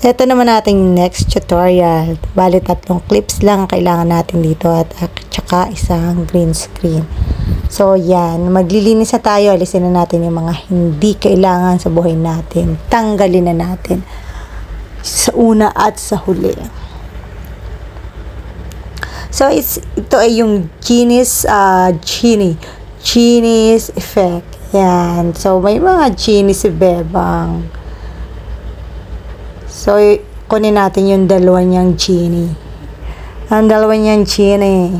Ito naman ating next tutorial. Bali 3 clips lang kailangan natin dito at tsaka isang green screen. So yan, maglilinis na tayo. Alisin na natin yung mga hindi kailangan sa buhay natin. Tanggalin na natin sa una at sa huli. So ito ay yung Genies effect. Yan. So may mga genie si Bebang. So, kunin natin yung dalawa niyang genie. Ang dalawa niyang genie.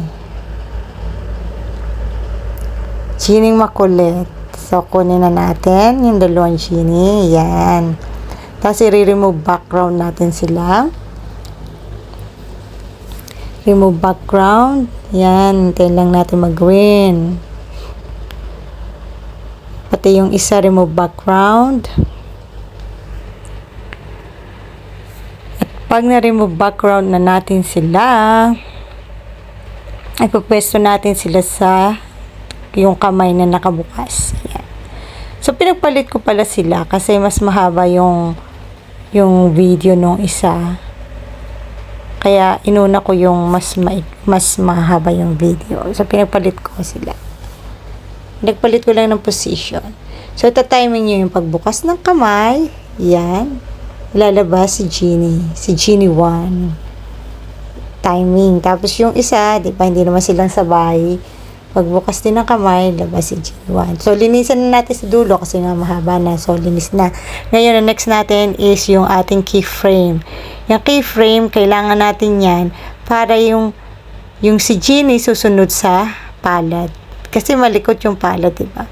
Genie makulit. So, kunin na natin yung dalawang genie. Yan. Tapos, i-remove background natin sila. Remove background. Yan. Hintayin lang natin mag-green. Pati yung isa, remove background. Pag na-remove background na natin sila, ipupwesto natin sila sa yung kamay na nakabukas. Yan. So, pinagpalit ko pala sila kasi mas mahaba yung video nung isa. Kaya, inuna ko yung mas mahaba yung video. So, pinagpalit ko sila. Nagpalit ko lang ng position. So, tatiming nyo yung pagbukas ng kamay. Yan. Lalabas si Genie 1. Timing. Tapos yung isa, di ba, hindi naman silang sabay. Pagbukas din ng kamay, labas si Genie 1. So, linisan na natin sa dulo kasi nga mahaba na. So, linis na. Ngayon, ang next natin is yung ating keyframe. Yung keyframe, kailangan natin yan para yung si Genie susunod sa palad. Kasi malikot yung palad, di ba?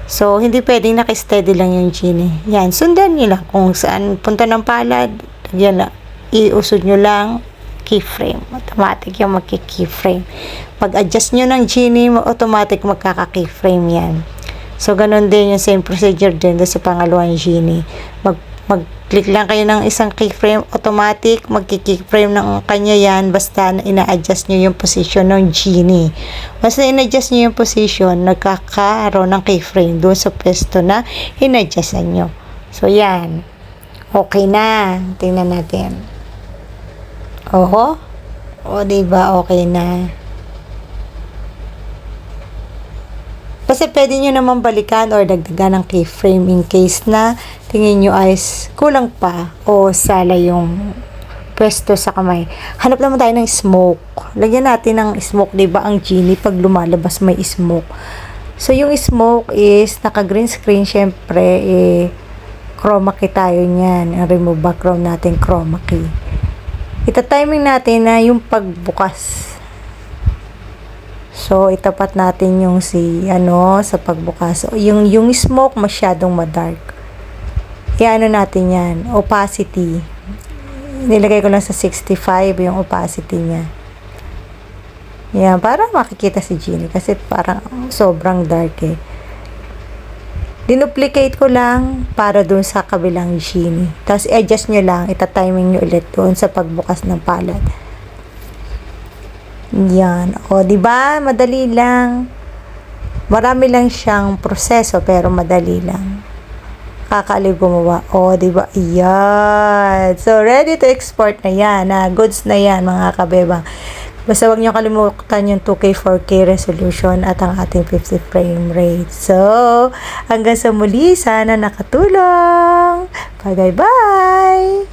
So, hindi pwedeng naka-steady lang yung genie. Yan, sundan nyo lang kung saan punta ng palad. Yan lang. Iusod nyo lang keyframe. Automatic yung magki-keyframe. Pag-adjust nyo ng genie, automatic magkaka-keyframe yan. So, ganun din yung same procedure din sa pangalawang genie. Mag-click lang kayo ng isang keyframe, automatic magki-keyframe ng kanya yan basta ina-adjust nyo yung position ng genie. Basta ina-adjust nyo yung position, nagkakaroon ng keyframe doon sa pwesto na ina-adjustan nyo. So, yan. Okay na. Tingnan natin. Oho. O, diba? Okay na. Kasi pwede nyo naman balikan or dagdagan ng keyframe in case na tingin nyo ay kulang pa o sala yung pwesto sa kamay. Hanap naman tayo ng smoke. Lagyan natin ng smoke, diba? Ang genie pag lumalabas may smoke. So, yung smoke is naka-green screen. Syempre, chroma key tayo niyan. Ang remove background natin, chroma key. Ita-timing natin na yung pagbukas. So, itapat natin yung sa pagbukas. So, yung smoke masyadong madark. Iano natin yan. Opacity. Nilagay ko lang sa 65 yung opacity niya. Yan, para makikita si Genie. Kasi parang sobrang dark eh. Dinuplicate ko lang para dun sa kabilang Genie. Tapos, i-adjust nyo lang. Ita-timing nyo ulit dun sa pagbukas ng palad. Yan. O, diba? Madali lang. Marami lang siyang proseso, pero madali lang. Kakaliw gumawa. O, diba? Yan. So, ready to export na yan. Goods na yan, mga kabebang. Basta wag nyo kalimutan yung 2K, 4K resolution at ang ating 50 frame rate. So, hanggang sa muli, sana nakatulong. Bye-bye!